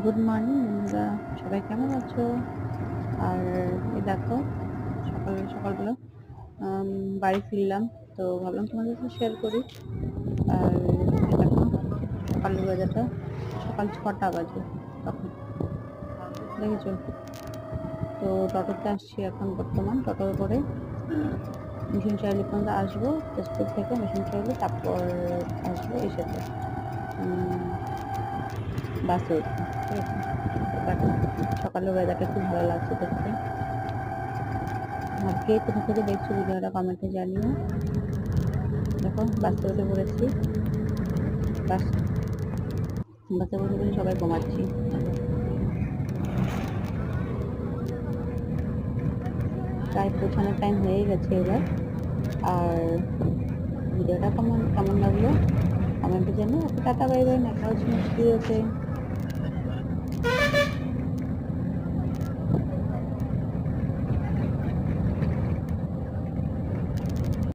Good morning বন্ধুরা, সবাই কেমন আছো? আর এই দেখো, সকালবেলা বাড়ি ফিরলাম, তো ভাবলাম তোমাদের সাথে শেয়ার করি। আর এই দেখো, সকালের ওয়েদারটা, সকাল 6টা বাজে তখন, দেখেছো? তো টোটোতে আসছি এখন, বর্তমান টোটো করে মিশন চাইলে পর্যন্ত আসবো। তেজপুর থেকে মিশন চাইলে, তারপর আসবো এসেতে বাসে উঠবো। ঠিক আছে, তো দেখো সকালের ওয়েদারটা খুব ভালো লাগছে দেখতে। আর কে কোথা থেকে দেখছো ভিডিওটা কমেন্টে জানিও। দেখো বাসে উঠে পড়েছি। বাস বাসে বসে বসে সবাই ঘুমাচ্ছি। প্রায় পৌঁছানোর টাইম হয়ে গেছে এবার। আর ভিডিওটা কেমন কেমন লাগলো কমেন্টে জানিও। টাটা, বাই বাই, দেখা হচ্ছে নেক্সট ভিডিওতে।